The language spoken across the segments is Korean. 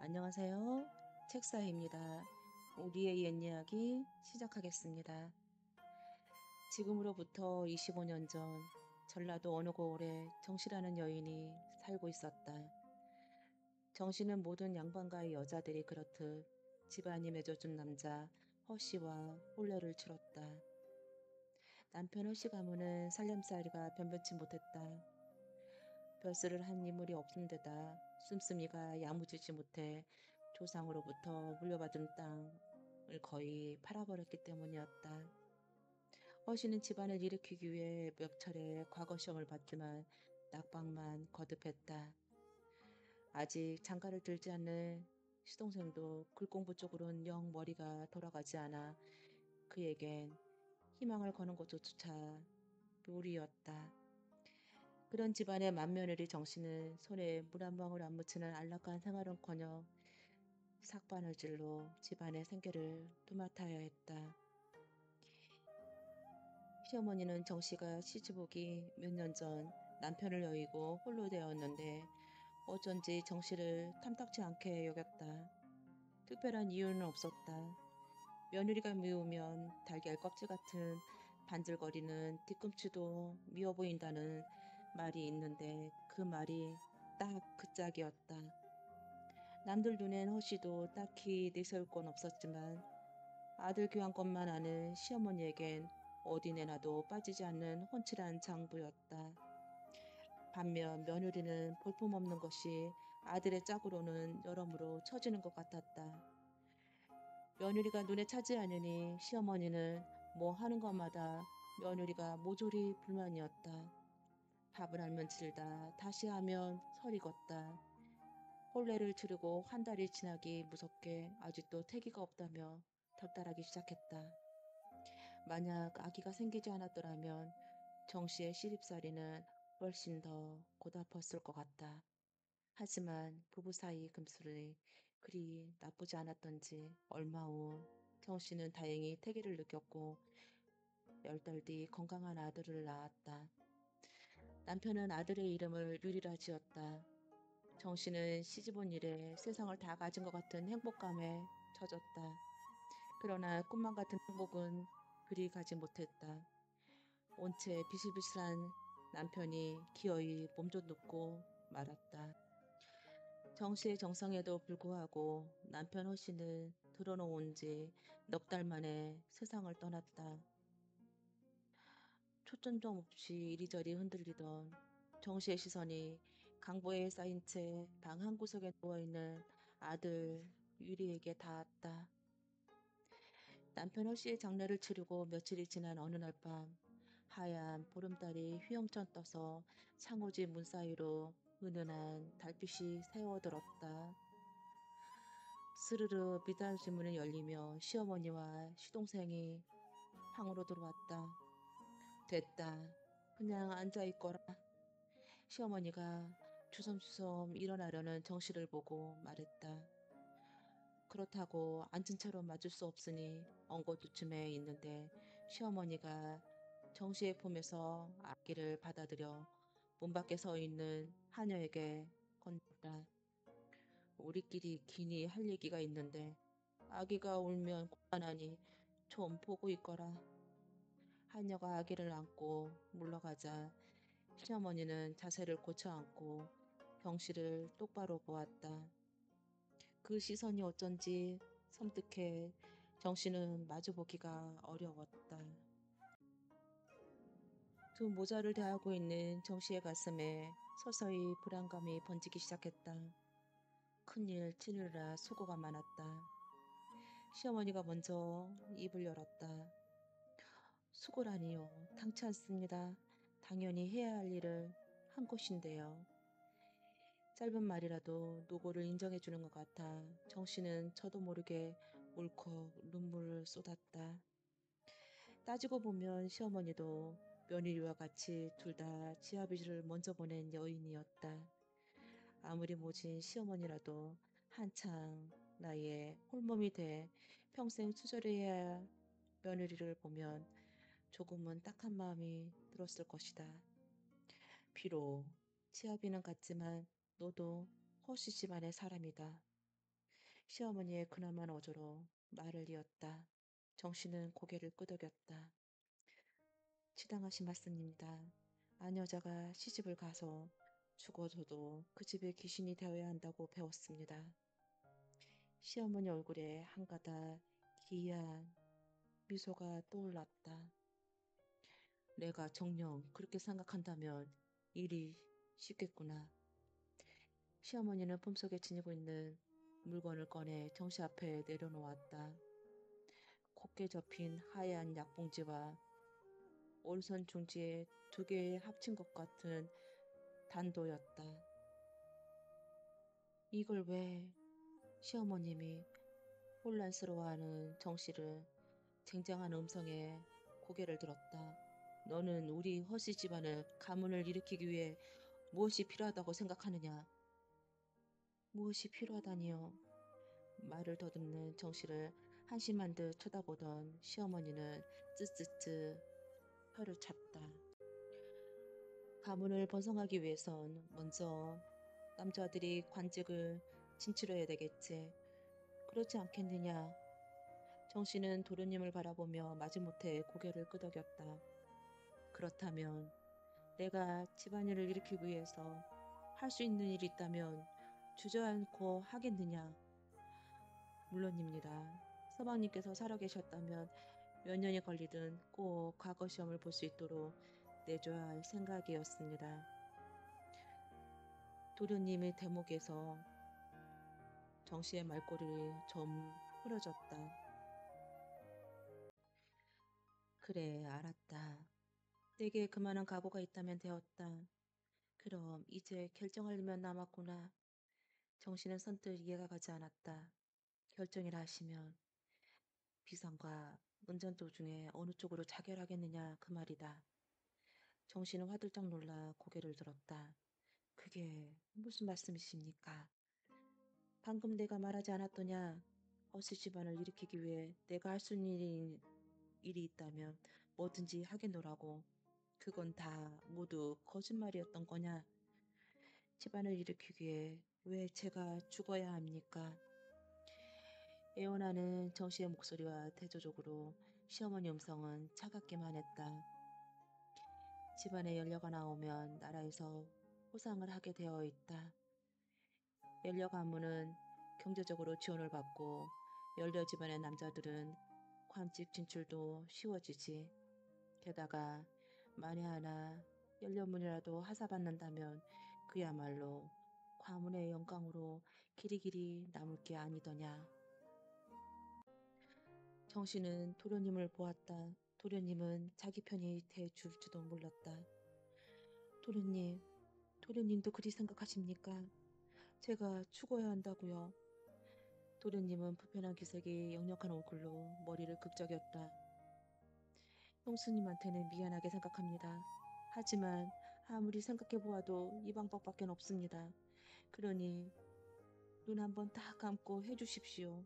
안녕하세요. 책사입니다. 우리의 옛 이야기 시작하겠습니다. 지금으로부터 25년 전 전라도 어느 고을에 정씨라는 여인이 살고 있었다. 정씨는 모든 양반가의 여자들이 그렇듯 집안이 맺어준 남자 허씨와 혼례를 치렀다. 남편 허씨 가문은 살림살이가 변변치 못했다. 별세를 한 인물이 없은 데다 씀씀이가 야무지지 못해 조상으로부터 물려받은 땅을 거의 팔아버렸기 때문이었다. 허씨는 집안을 일으키기 위해 몇 차례 과거 시험을 봤지만 낙방만 거듭했다. 아직 장가를 들지 않는 시동생도 글공부 쪽으론 영 머리가 돌아가지 않아 그에겐 희망을 거는 것조차 무리였다. 그런 집안의 맏며느리 정씨는 손에 물 한 방울 안 묻히는 안락한 생활은커녕 삭바느질로 집안의 생계를 도맡아야 했다. 시어머니는 정씨가 시집오기 몇 년 전 남편을 여의고 홀로 되었는데 어쩐지 정씨를 탐탁치 않게 여겼다. 특별한 이유는 없었다. 며느리가 미우면 달걀 껍질 같은 반질거리는 뒤꿈치도 미워 보인다는 말이 있는데 그 말이 딱 그 짝이었다. 남들 눈엔 허씨도 딱히 내세울 건 없었지만 아들 교환권만 아는 시어머니에겐 어디 내놔도 빠지지 않는 훤칠한 장부였다. 반면 며느리는 볼품없는 것이 아들의 짝으로는 여러모로 처지는 것 같았다. 며느리가 눈에 차지 않으니 시어머니는 뭐 하는 것마다 며느리가 모조리 불만이었다. 밥을 알면 질다 다시 하면 설이 걷다. 혼례를 치르고 한 달이 지나기 무섭게 아직도 태기가 없다며 덜달하기 시작했다. 만약 아기가 생기지 않았더라면 정씨의 시집살이는 훨씬 더 고달팠을 것 같다. 하지만 부부 사이 금슬이 그리 나쁘지 않았던지 얼마 후 정씨는 다행히 태기를 느꼈고 10달 뒤 건강한 아들을 낳았다. 남편은 아들의 이름을 유리라 지었다. 정씨는 시집온 일에 세상을 다 가진 것 같은 행복감에 젖었다. 그러나 꿈만 같은 행복은 그리 가지 못했다. 온채 비실비실한 남편이 기어이 몸도 눕고 말았다. 정씨의 정성에도 불구하고 남편 허씨는 들어놓은 지 넉 달 만에 세상을 떠났다. 초점점 없이 이리저리 흔들리던 정씨의 시선이 강보에 쌓인 채 방 한구석에 누워있는 아들 유리에게 닿았다. 남편 허씨의 장례를 치르고 며칠이 지난 어느 날 밤 하얀 보름달이 휘영찬 떠서 창호지 문 사이로 은은한 달빛이 새어들었다. 스르르 미닫이 문이 열리며 시어머니와 시동생이 방으로 들어왔다. 됐다. 그냥 앉아있거라. 시어머니가 주섬주섬 일어나려는 정씨를 보고 말했다. 그렇다고 앉은 채로 맞을 수 없으니 엉거주춤해 있는데 시어머니가 정씨의 품에서 아기를 받아들여 문 밖에 서 있는 하녀에게 건넸다. 우리끼리 기니 할 얘기가 있는데 아기가 울면 곤란하니 좀 보고 있거라. 하녀가 아기를 안고 물러가자 시어머니는 자세를 고쳐 앉고 경씨를 똑바로 보았다. 그 시선이 어쩐지 섬뜩해 정씨는 마주보기가 어려웠다. 두 모자를 대하고 있는 정씨의 가슴에 서서히 불안감이 번지기 시작했다. 큰일 치르느라 수고가 많았다. 시어머니가 먼저 입을 열었다. 수고라니요. 당치 않습니다. 당연히 해야 할 일을 한 곳인데요. 짧은 말이라도 노고를 인정해 주는 것 같아 정씨는 저도 모르게 울컥 눈물을 쏟았다. 따지고 보면 시어머니도 며느리와 같이 둘 다 지아비를 먼저 보낸 여인이었다. 아무리 모진 시어머니라도 한창 나이에 홀몸이 돼 평생 수절해야 할 며느리를 보면 조금은 딱한 마음이 들었을 것이다. 비록 치아비는 같지만 너도 허씨 집안의 사람이다. 시어머니의 근엄한 어조로 말을 이었다. 정씨는 고개를 끄덕였다. 치당하신 말씀입니다. 안 여자가 시집을 가서 죽어서도 그 집의 귀신이 되어야 한다고 배웠습니다. 시어머니 얼굴에 한 가닥 기이한 미소가 떠올랐다. 내가 정녕 그렇게 생각한다면 일이 쉽겠구나. 시어머니는 품속에 지니고 있는 물건을 꺼내 정씨 앞에 내려놓았다. 곱게 접힌 하얀 약봉지와 오른손 중지에 두 개 합친 것 같은 단도였다. 이걸 왜? 시어머님이 혼란스러워하는 정씨를 쟁쟁한 음성에 고개를 들었다. 너는 우리 허씨 집안의 가문을 일으키기 위해 무엇이 필요하다고 생각하느냐? 무엇이 필요하다니요? 말을 더듬는 정씨를 한심한 듯 쳐다보던 시어머니는 쯔쯔쯔 혀를 찼다. 가문을 번성하기 위해선 먼저 남자들이 관직을 진출해야 되겠지. 그렇지 않겠느냐? 정씨는 도련님을 바라보며 마지못해 고개를 끄덕였다. 그렇다면 내가 집안일을 일으키기 위해서 할 수 있는 일이 있다면 주저앉고 하겠느냐? 물론입니다. 서방님께서 살아계셨다면 몇 년이 걸리든 꼭 과거 시험을 볼 수 있도록 내줘야 할 생각이었습니다. 도련님의 대목에서 정씨의 말꼬리를 좀 흐려졌다. 그래, 알았다. 내게 그만한 각오가 있다면 되었다. 그럼 이제 결정할 일만 남았구나. 정씨는 선뜻 이해가 가지 않았다. 결정이라 하시면 비상과 운전 도중에 어느 쪽으로 자결하겠느냐 그 말이다. 정씨는 화들짝 놀라 고개를 들었다. 그게 무슨 말씀이십니까? 방금 내가 말하지 않았더냐? 허씨 집안을 일으키기 위해 내가 할 수 있는 일이 있다면 뭐든지 하겠노라고. 그건 다 모두 거짓말이었던 거냐? 집안을 일으키기에 왜 제가 죽어야 합니까? 애원하는 정씨의 목소리와 대조적으로 시어머니 음성은 차갑기만 했다. 집안에 연료가 나오면 나라에서 호상을 하게 되어 있다. 연료 가문은 경제적으로 지원을 받고 연료 집안의 남자들은 관직 진출도 쉬워지지. 게다가 만에 하나 연료문이라도 하사받는다면 그야말로 가문의 영광으로 길이길이 남을 게 아니더냐. 정씨는 도련님을 보았다. 도련님은 자기 편이 돼줄지도 몰랐다. 도련님, 도련님도 그리 생각하십니까? 제가 죽어야 한다고요. 도련님은 불편한 기색이 역력한 얼굴로 머리를 극적였다. 형수님한테는 미안하게 생각합니다. 하지만 아무리 생각해보아도 이 방법밖에 없습니다. 그러니 눈 한번 딱 감고 해주십시오.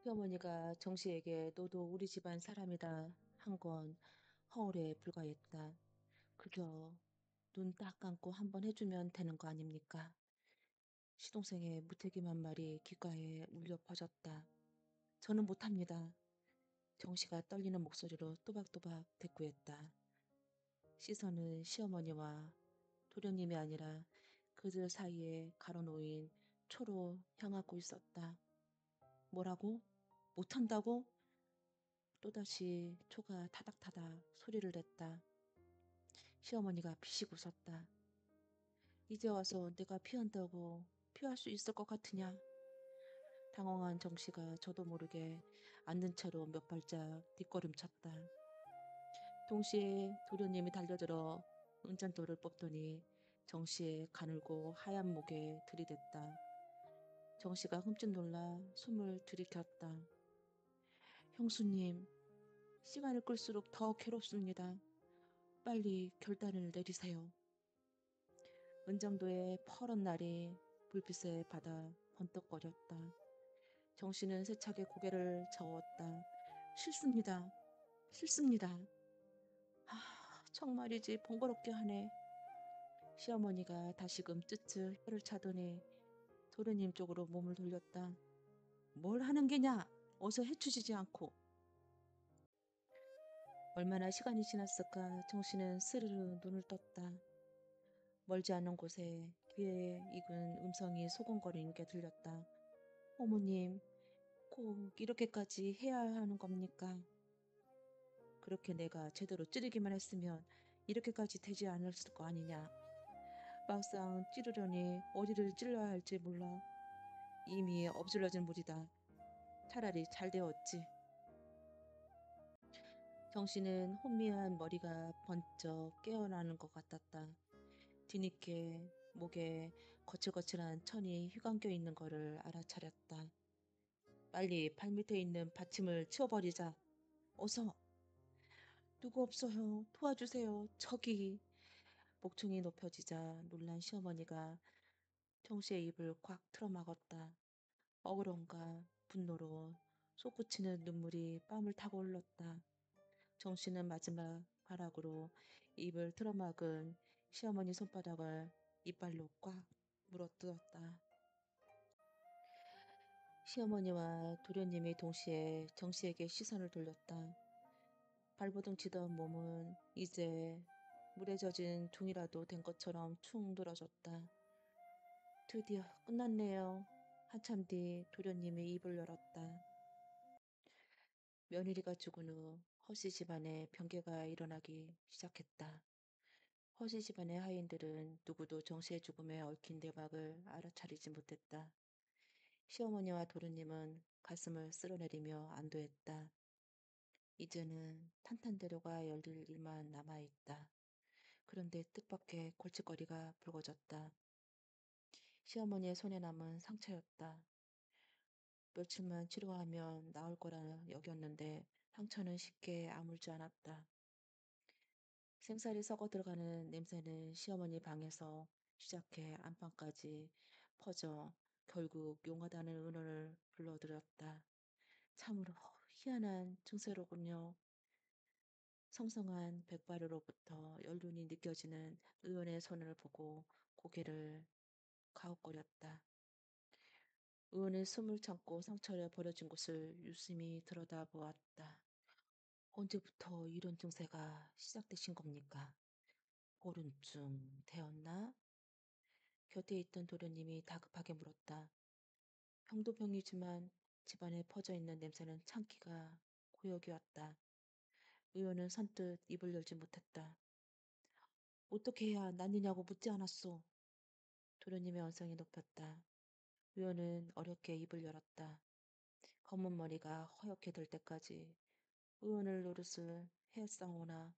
시어머니가 정씨에게 너도 우리 집안 사람이다 한 건 허울에 불과했다. 그저 눈 딱 감고 한번 해주면 되는 거 아닙니까? 시동생의 무책임한 말이 귓가에 울려 퍼졌다. 저는 못합니다. 정씨가 떨리는 목소리로 또박또박 대꾸했다. 시선은 시어머니와 도련님이 아니라 그들 사이에 가로놓인 초로 향하고 있었다. 뭐라고? 못한다고? 또다시 초가 타닥타닥 소리를 냈다. 시어머니가 피식 웃었다. 이제 와서 내가 피한다고 피할 수 있을 것 같으냐? 당황한 정씨가 저도 모르게 앉는 채로 몇 발짝 뒷걸음쳤다. 동시에 도련님이 달려들어 은잔돌을 뽑더니 정씨의 가늘고 하얀 목에 들이댔다. 정씨가 흠칫 놀라 숨을 들이켰다. 형수님, 시간을 끌수록 더 괴롭습니다. 빨리 결단을 내리세요. 은정도의 퍼런 날이 불빛에 받아 번뜩거렸다. 정씨는 세차게 고개를 저었다. 싫습니다. 싫습니다. 정말이지 번거롭게 하네. 시어머니가 다시금 쯧쯧 혀를 차더니 도련님 쪽으로 몸을 돌렸다. 뭘 하는 게냐? 어서 해치지지 않고. 얼마나 시간이 지났을까 정씨는 스르르 눈을 떴다. 멀지 않은 곳에 귀에 익은 음성이 소곤거리는 게 들렸다. 어머님, 꼭 이렇게까지 해야 하는 겁니까? 그렇게 내가 제대로 찌르기만 했으면 이렇게까지 되지 않았을 거 아니냐. 막상 찌르려니 어디를 찔러야 할지 몰라. 이미 엎질러진 물이다. 차라리 잘 되었지. 정씨는 혼미한 머리가 번쩍 깨어나는 것 같았다. 뒤늦게 목에 거칠거칠한 천이 휘감겨 있는 거를 알아차렸다. 빨리 발밑에 있는 받침을 치워버리자. 어서. 누구 없어요. 도와주세요. 저기. 목청이 높여지자 놀란 시어머니가 정씨의 입을 꽉 틀어막았다. 억울함과 분노로 솟구치는 눈물이 뺨을 타고 흘렀다. 정씨는 마지막 발악으로 입을 틀어막은 시어머니 손바닥을 이빨로 꽉 물어뜯었다. 시어머니와 도련님이 동시에 정씨에게 시선을 돌렸다. 발버둥 치던 몸은 이제 물에 젖은 종이라도 된 것처럼 축 늘어졌다. 드디어 끝났네요. 한참 뒤 도련님이 입을 열었다. 며느리가 죽은 후 허씨 집안에 병개가 일어나기 시작했다. 허씨 집안의 하인들은 누구도 정씨의 죽음에 얽힌 내막을 알아차리지 못했다. 시어머니와 도련님은 가슴을 쓸어내리며 안도했다. 이제는 탄탄대로가 열릴 일만 남아있다. 그런데 뜻밖의 골칫거리가 불거졌다. 시어머니의 손에 남은 상처였다. 며칠만 치료하면 나을 거라 여겼는데 상처는 쉽게 아물지 않았다. 생살이 썩어 들어가는 냄새는 시어머니 방에서 시작해 안방까지 퍼져 결국 용하다는 은원을 불러들였다. 참으로 희한한 증세로군요. 성성한 백발으로부터 연륜이 느껴지는 의원의 손을 보고 고개를 가웃거렸다. 의원은 숨을 참고 상처를 버려진 곳을 유심히 들여다보았다. 언제부터 이런 증세가 시작되신 겁니까? 보름쯤 되었나? 곁에 있던 도련님이 다급하게 물었다. 병도 병이지만 집안에 퍼져 있는 냄새는 참기가 고역이었다. 의원은 선뜻 입을 열지 못했다. 어떻게 해야 낫느냐고 묻지 않았소. 도련님의 언성이 높였다. 의원은 어렵게 입을 열었다. 검은 머리가 허옇게 될 때까지 의원을 노릇을 했사오나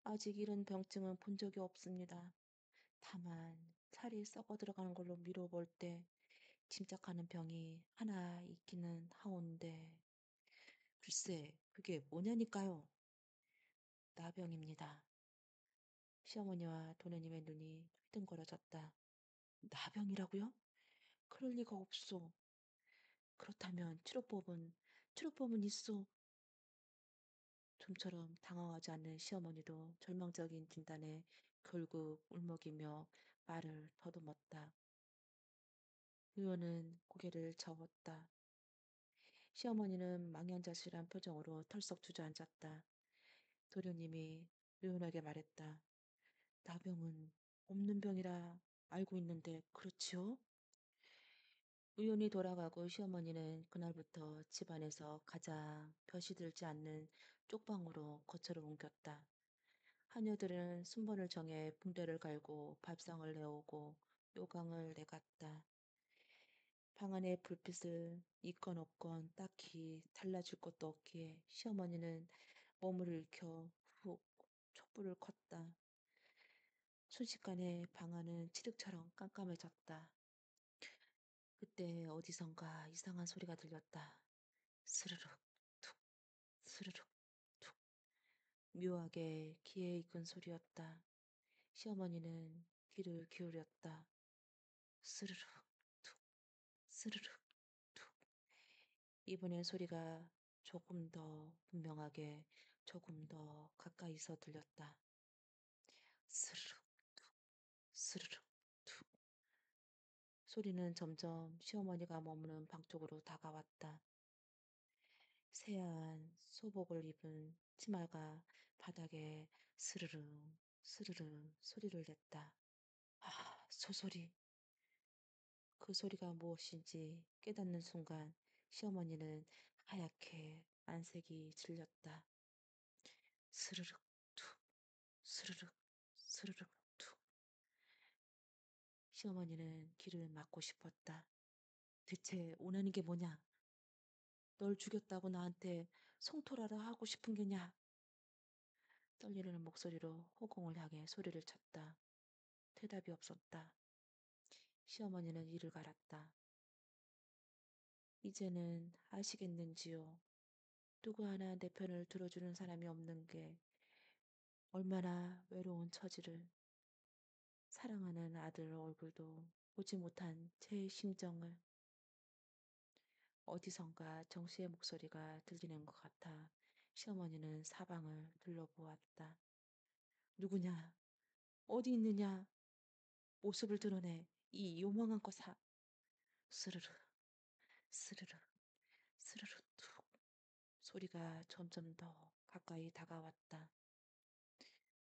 아직 이런 병증은 본 적이 없습니다. 다만 살이 썩어 들어가는 걸로 미뤄볼 때 짐작하는 병이 하나 있기는 하온데 글쎄 그게 뭐냐니까요. 나병입니다. 시어머니와 도련님의 눈이 휘둥그러졌다. 나병이라고요? 그럴 리가 없소. 그렇다면 치료법은 있소. 좀처럼 당황하지 않는 시어머니도 절망적인 진단에 결국 울먹이며 말을 더듬었다. 의원은 고개를 저었다. 시어머니는 망연자실한 표정으로 털썩 주저앉았다. 도련님이 의원에게 말했다. 나병은 없는 병이라 알고 있는데 그렇지요? 의원이 돌아가고 시어머니는 그날부터 집안에서 가장 벼시 들지 않는 쪽방으로 거처를 옮겼다. 하녀들은 순번을 정해 붕대를 갈고 밥상을 내오고 요강을 내갔다. 방 안의 불빛을 있건 없건 딱히 달라질 것도 없기에 시어머니는 몸을 일으켜 훅 촛불을 껐다. 순식간에 방 안은 칠흑처럼 깜깜해졌다. 그때 어디선가 이상한 소리가 들렸다. 스르륵 툭 스르륵 툭 묘하게 귀에 익은 소리였다. 시어머니는 귀를 기울였다. 스르륵 툭 스르륵 툭 이번엔 소리가 조금 더 분명하게 조금 더 가까이서 들렸다. 스르륵 툭 소리는 점점 시어머니가 머무는 방 쪽으로 다가왔다. 새하얀 소복을 입은 치마가 바닥에 스르르 스르르 소리를 냈다. 아, 소소리. 그 소리가 무엇인지 깨닫는 순간 시어머니는 하얗게 안색이 질렸다. 스르륵 툭, 스르륵, 스르륵 툭. 시어머니는 귀를 막고 싶었다. 대체 원하는 게 뭐냐? 널 죽였다고 나한테 성토라라 하고 싶은 게냐? 떨리는 목소리로 호공을 향해 소리를 쳤다. 대답이 없었다. 시어머니는 이를 갈았다. 이제는 아시겠는지요? 누구 하나 내 편을 들어주는 사람이 없는 게 얼마나 외로운 처지를. 사랑하는 아들 얼굴도 보지 못한 제 심정을. 어디선가 정씨의 목소리가 들리는 것 같아 시어머니는 사방을 둘러보았다. 누구냐? 어디 있느냐? 모습을 드러내. 이 요망한 거사. 스르르, 스르르, 스르르 툭. 소리가 점점 더 가까이 다가왔다.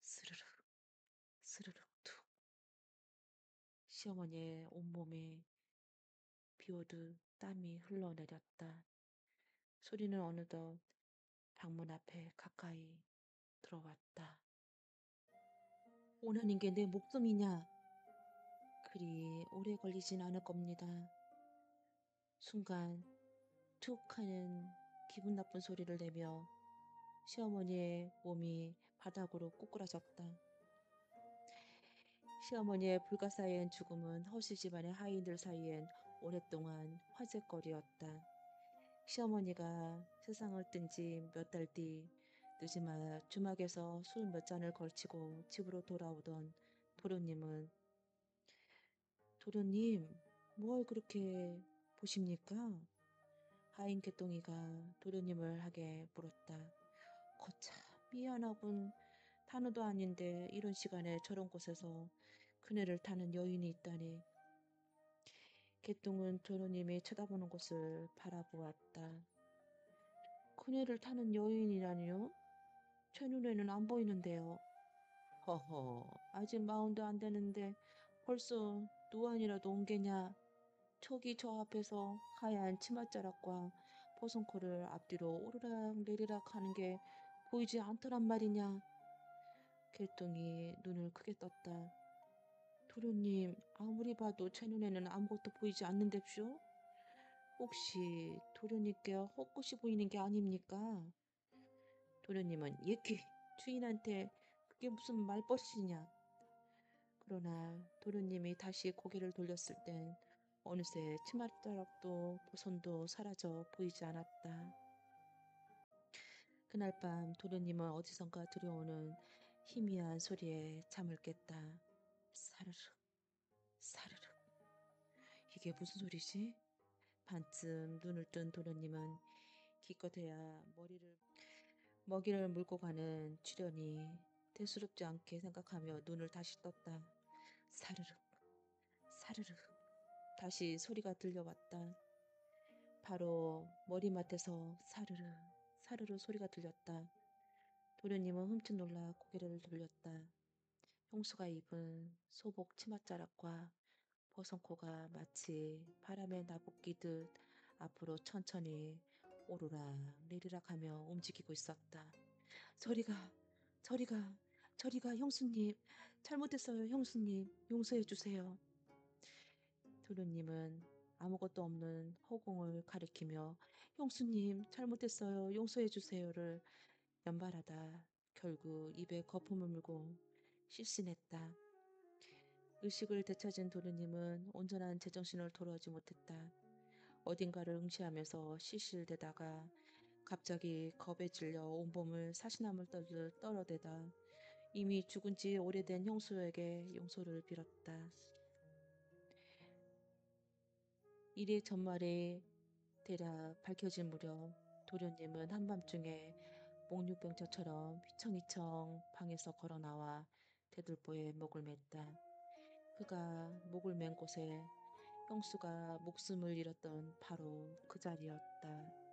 스르르, 스르르 툭. 시어머니의 온몸에 비오듯 땀이 흘러내렸다. 소리는 어느덧 방문 앞에 가까이 들어왔다. 원하는 게 내 목숨이냐? 그리 오래 걸리진 않을 겁니다. 순간 툭 하는 기분 나쁜 소리를 내며 시어머니의 몸이 바닥으로 꼬꾸라졌다. 시어머니의 불가사의한 죽음은 허씨 집안의 하인들 사이엔 오랫동안 화제거리였다. 시어머니가 세상을 뜬 지 몇 달 뒤 늦지마 주막에서 술 몇 잔을 걸치고 집으로 돌아오던 도련님은 도련님, 뭘 그렇게 보십니까? 하인 개똥이가 도련님을 하게 물었다. 거참 미안하군. 탄우도 아닌데 이런 시간에 저런 곳에서 그네를 타는 여인이 있다니. 개똥은 도련님이 쳐다보는 곳을 바라보았다. 그네를 타는 여인이라니요? 제 눈에는 안 보이는데요. 허허, 아직 마흔도 안 되는데 벌써 노안이라도 온 게냐? 저기 저 앞에서 하얀 치맛자락과 버선코를 앞뒤로 오르락 내리락 하는 게 보이지 않더란 말이냐? 개똥이 눈을 크게 떴다. 도련님, 아무리 봐도 제 눈에는 아무것도 보이지 않는데쇼? 혹시 도련님께 헛것이 보이는 게 아닙니까? 도련님은 예끼 주인한테 그게 무슨 말버릇이냐? 그러나 도련님이 다시 고개를 돌렸을 땐 어느새 치맛자락도 보선도 사라져 보이지 않았다. 그날 밤 도련님은 어디선가 들려오는 희미한 소리에 잠을 깼다. 사르르, 사르르. 이게 무슨 소리지? 반쯤 눈을 뜬 도련님은 기껏해야 먹이를 물고 가는 출연이 대수롭지 않게 생각하며 눈을 다시 떴다. 사르르, 사르르. 다시 소리가 들려왔다. 바로 머리맡에서 사르르, 사르르 소리가 들렸다. 도련님은 흠칫 놀라 고개를 돌렸다. 형수가 입은 소복 치맛자락과 버선코가 마치 바람에 나부끼듯 앞으로 천천히 오르락 내리락 하며 움직이고 있었다. 저리가, 저리가, 저리가 형수님. 잘못했어요 형수님. 용서해 주세요. 도련님은 아무것도 없는 허공을 가리키며 형수님 잘못했어요 용서해 주세요를 연발하다 결국 입에 거품을 물고 실신했다. 의식을 되찾은 도련님은 온전한 제정신을 돌아오지 못했다. 어딘가를 응시하면서 실실대다가 갑자기 겁에 질려 온몸을 사시나물 떨듯 떨어대다 이미 죽은 지 오래된 형수에게 용서를 빌었다. 일의 전말이 대략 밝혀진 무렵 도련님은 한밤중에 목류병자처럼 휘청휘청 방에서 걸어나와 대들보에 목을 맸다. 그가 목을 맨 곳에 형수가 목숨을 잃었던 바로 그 자리였다.